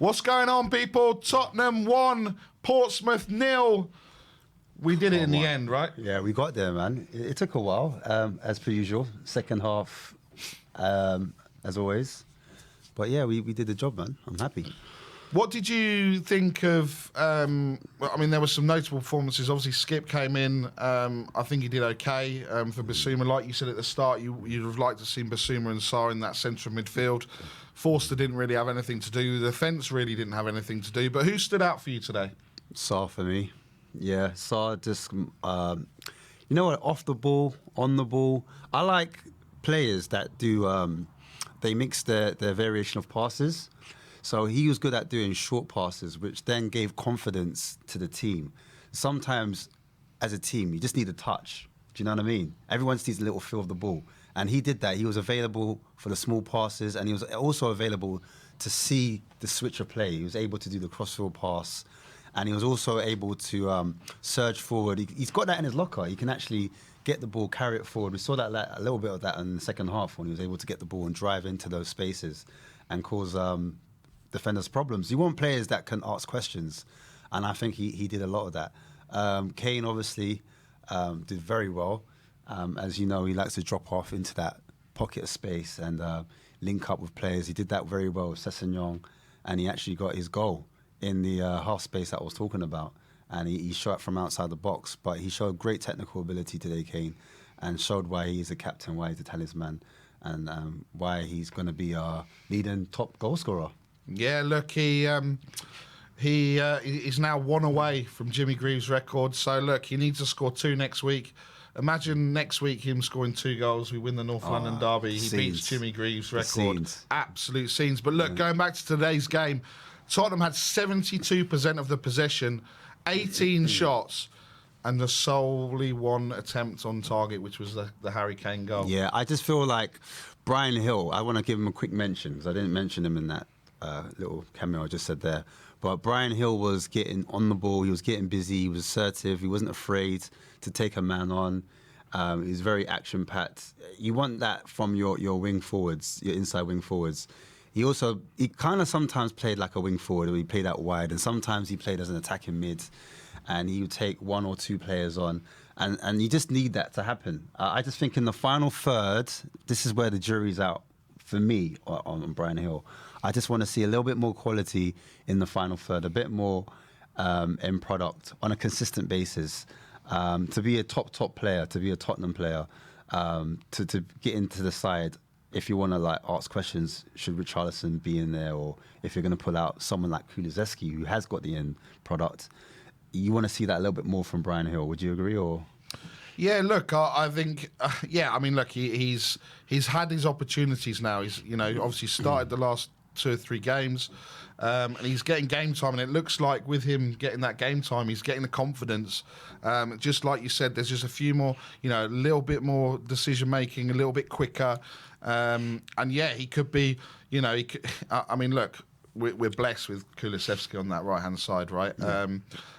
What's going on, people? Tottenham 1, Portsmouth 0. We did it in the end, right? Yeah, we got there, man. It took a while, as per usual. Second half, as always. But yeah, we did the job, man. I'm happy. What did you think of, well, I mean, there were some notable performances. Obviously, Skip came in. I think he did okay for Basuma. Like you said at the start, you'd have liked to see Basuma and Sarr in that centre of midfield. Forster didn't really have anything to do. The defence really didn't have anything to do. But who stood out for you today? Sarr for me. Yeah, Sarr just, you know what, off the ball, on the ball. I like players that do, they mix their variation of passes. So he was good at doing short passes, which then gave confidence to the team. Sometimes, as a team, you just need a touch. Do you know what I mean? Everyone just needs a little feel of the ball. And he did that. He was available for the small passes, and he was also available to see the switch of play. He was able to do the crossfield pass, and he was also able to surge forward. He's got that in his locker. He can actually get the ball, carry it forward. We saw that a little bit of that in the second half when he was able to get the ball and drive into those spaces and cause defenders problems. You want players that can ask questions, and I think he did a lot of that. Kane obviously did very well. As you know, he likes to drop off into that pocket of space and link up with players. He did that very well with Sessegnon, and he actually got his goal in the half space that I was talking about. And he shot from outside the box, but he showed great technical ability today, Kane, and showed why he is a captain, why he's a talisman, and why he's going to be our leading top goal scorer. Yeah, look, he is now 1 away from Jimmy Greaves' record. So, look, he needs to score 2 next week. Imagine next week him scoring 2 goals. We win the North London derby. He beats Jimmy Greaves' record. Absolute scenes. But look, going back to today's game, Tottenham had 72% of the possession, 18 shots, and the solely 1 attempt on target, which was the Harry Kane goal. Yeah, I just feel like Brian Hill, I want to give him a quick mention because I didn't mention him in that little cameo I just said there. But Brian Hill was getting on the ball, he was getting busy, he was assertive, he wasn't afraid to take a man on. He was very action-packed. You want that from your wing forwards, your inside wing forwards. He kind of sometimes played like a wing forward, or he played out wide, and sometimes he played as an attacking mid, and he would take 1 or 2 players on, and you just need that to happen. I just think in the final third, this is where the jury's out for me on Brian Hill. I just want to see a little bit more quality in the final third, a bit more end product on a consistent basis. To be a top player, to be a Tottenham player, to get into the side. If you want to like ask questions, should Richarlison be in there, or if you're going to pull out someone like Kulusevski who has got the end product, you want to see that a little bit more from Brian Hill. Would you agree, or? Yeah, look, I think, I mean, look, he's had his opportunities now. He's, obviously started the last 2 or 3 games, and he's getting game time, and it looks like with him getting that game time, he's getting the confidence. Just like you said, there's just a few more, a little bit more decision making, a little bit quicker, and yeah, he could be, I mean, look, we're blessed with Kulusevski on that right hand side, right? Yeah.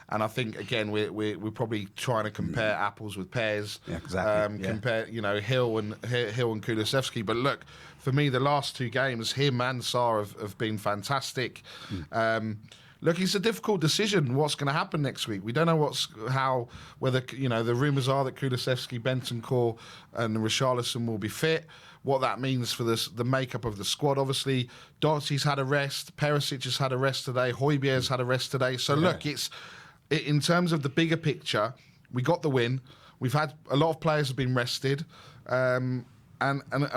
And I think again we're probably trying to compare apples with pears. Yeah, exactly. Compare Hill and Kulusevski. But look, for me, the last 2 games, him and Sarr have been fantastic. Look, it's a difficult decision. What's going to happen next week? We don't know whether the rumours are that Kulusevski, Bentancur, and Richarlison will be fit. What that means for the makeup of the squad. Obviously, Doherty's had a rest. Perisic has had a rest today. Højbjerg's had a rest today. So look, it's in terms of the bigger picture, we got the win. We've had a lot of players have been rested. And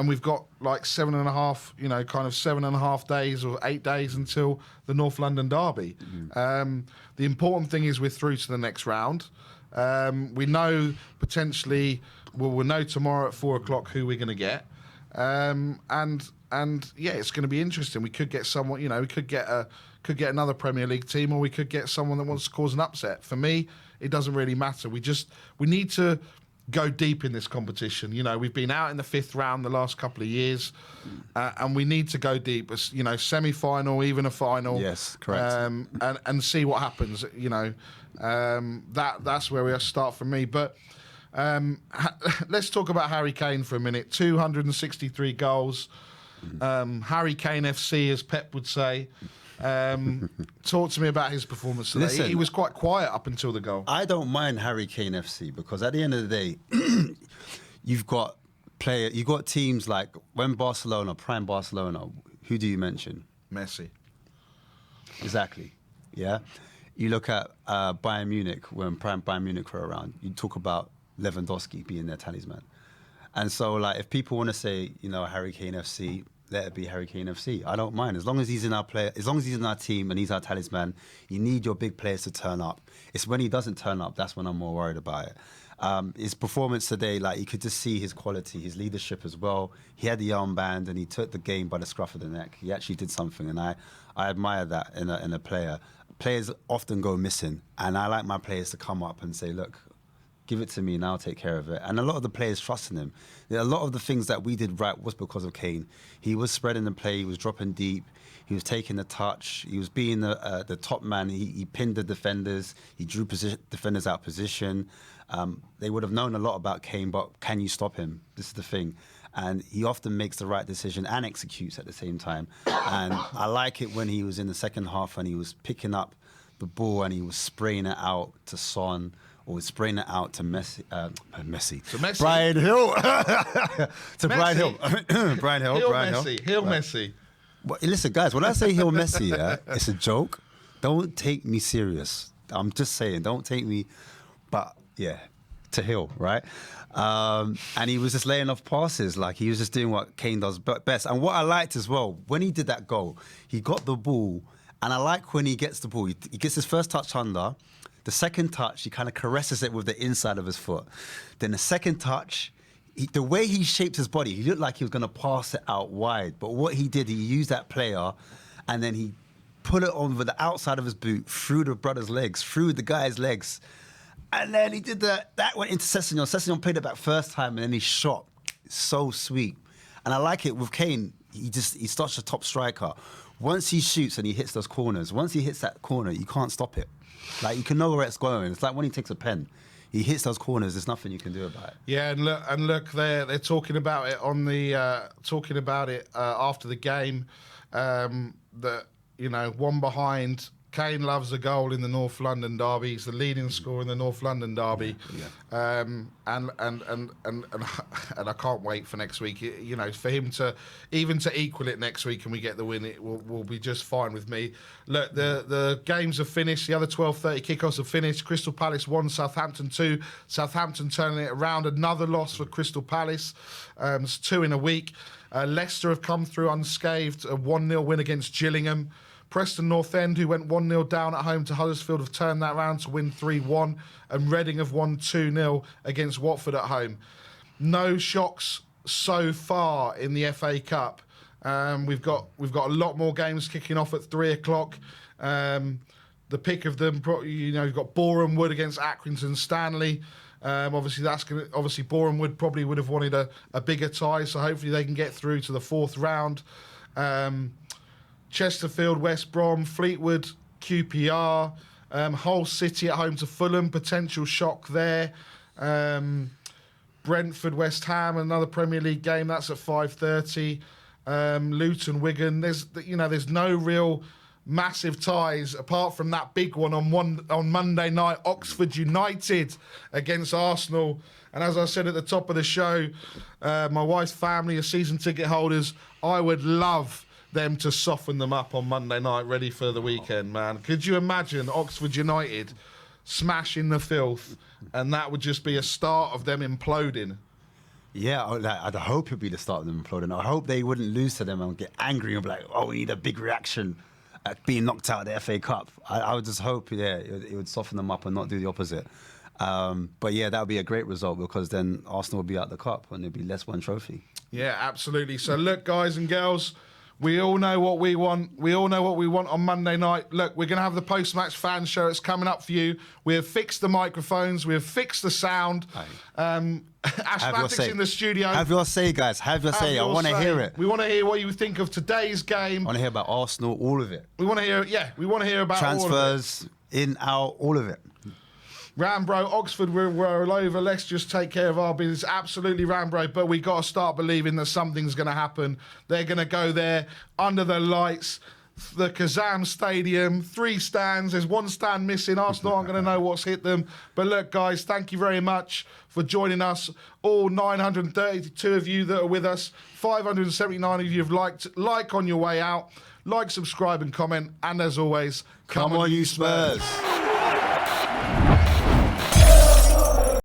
we've got like 7.5, kind of 7.5 days or 8 days until the North London derby. The important thing is we're through to the next round. We know potentially, we'll know tomorrow at 4 o'clock who we're going to get. And yeah, it's going to be interesting. We could get someone, we could get another Premier League team, or we could get someone that wants to cause an upset. For me, it doesn't really matter. We need to go deep in this competition. We've been out in the 5th round the last couple of years, and we need to go deep. Semi-final, even a final. Yes, correct. And see what happens. That's where we start for me. But let's talk about Harry Kane for a minute. 263 goals. Harry Kane FC, as Pep would say. Talk to me about his performance today. Listen, He was quite quiet up until the goal. I don't mind Harry Kane FC because at the end of the day, you've got teams like when prime Barcelona, who do you mention? Messi. Exactly. Yeah. You look at Bayern Munich, when prime Bayern Munich were around, you talk about Lewandowski being their talisman. And so, like, if people want to say, Harry Kane FC, let it be Harry Kane FC. I don't mind. As long as he's in our team and he's our talisman, you need your big players to turn up. It's when he doesn't turn up, that's when I'm more worried about it. His performance today, like, you could just see his quality, his leadership as well. He had the armband and he took the game by the scruff of the neck. He actually did something, and I admire that in a player. Players often go missing, and I like my players to come up and say, look, give it to me and I'll take care of it. And a lot of the players trusting him. A lot of the things that we did right was because of Kane. He was spreading the play, he was dropping deep, he was taking the touch, he was being the top man, he pinned the defenders, he drew defenders out of position. They would have known a lot about Kane, but can you stop him? This is the thing. And he often makes the right decision and executes at the same time. And I like it when he was in the second half and he was picking up the ball and he was spraying it out to Son or spraying it out to Messi. To Messi. Brian Hill. To Brian Hill. Brian Hill. Hill Messi. Well, listen, guys, when I say Hill Messi, yeah, it's a joke. Don't take me serious. I'm just saying, don't take me. But, yeah, to Hill, right? And he was just laying off passes, like he was just doing what Kane does best. And what I liked as well, when he did that goal, he got the ball, and I like when he gets the ball. He gets his first touch under. The second touch, he kind of caresses it with the inside of his foot. Then the second touch, the way he shaped his body, he looked like he was going to pass it out wide. But what he did, he used that player, and then he put it on with the outside of his boot, through the brother's legs, through the guy's legs. And then he did that went into Sessegnon. Sessegnon played it back first time, and then he shot. So sweet. And I like it with Kane. He's such a top striker. Once he shoots and he hits those corners, once he hits that corner, you can't stop it. Like, you can know where it's going. It's like when he takes a pen. He hits those corners. There's nothing you can do about it. Yeah, and look, they're talking about it on the after the game. That one behind. Kane loves a goal in the North London derby. He's the leading scorer in the North London derby. Yeah. And I can't wait for next week. For him to equal it next week and we get the win, it will be just fine with me. Look, the games have finished. The other 12:30 kickoffs have finished. Crystal Palace 1, Southampton 2. Southampton turning it around. Another loss for Crystal Palace. It's 2 in a week. Leicester have come through unscathed. A 1-0 win against Gillingham. Preston North End, who went 1-0 down at home to Huddersfield, have turned that round to win 3-1, and Reading have won 2-0 against Watford at home. No shocks so far in the FA Cup. We've got a lot more games kicking off at 3:00. The pick of them, you've got Boreham Wood against Accrington Stanley. Obviously Boreham Wood probably would have wanted a bigger tie, so hopefully they can get through to the 4th round. Chesterfield, West Brom, Fleetwood, QPR, Hull City at home to Fulham, potential shock there. Brentford, West Ham, another Premier League game, that's at 5:30. Luton, Wigan. There's no real massive ties apart from that big one on Monday night, Oxford United against Arsenal. And as I said at the top of the show, my wife's family are season ticket holders. I would love them to soften them up on Monday night, ready for the weekend, man. Could you imagine Oxford United smashing the filth, and that would just be a start of them imploding? Yeah, I'd hope it'd be the start of them imploding. I hope they wouldn't lose to them and get angry and be like, oh, we need a big reaction at being knocked out of the FA Cup. I would just hope, it would soften them up and not do the opposite. But yeah, that would be a great result, because then Arsenal would be out the cup and there'd be less one trophy. Yeah, absolutely. So look, guys and girls, we all know what we want. We all know what we want on Monday night. Look, we're going to have the post-match fan show. It's coming up for you. We have fixed the microphones. We have fixed the sound. Ashmatic's in the studio. Have your say, guys. Have your say. I want to hear it. We want to hear what you think of today's game. I want to hear about Arsenal, all of it. We want to hear, we want to hear about transfers, all of it. In, out, all of it. Rambro, Oxford, we're all over. Let's just take care of our business. Absolutely, Rambro. But we got to start believing that something's going to happen. They're going to go there under the lights. the Kazam Stadium, 3 stands. There's 1 stand missing. Arsenal aren't going to know what's hit them. But look, guys, thank you very much for joining us. All 932 of you that are with us, 579 of you have like on your way out. Like, subscribe and comment. And as always, Come on, you Spurs.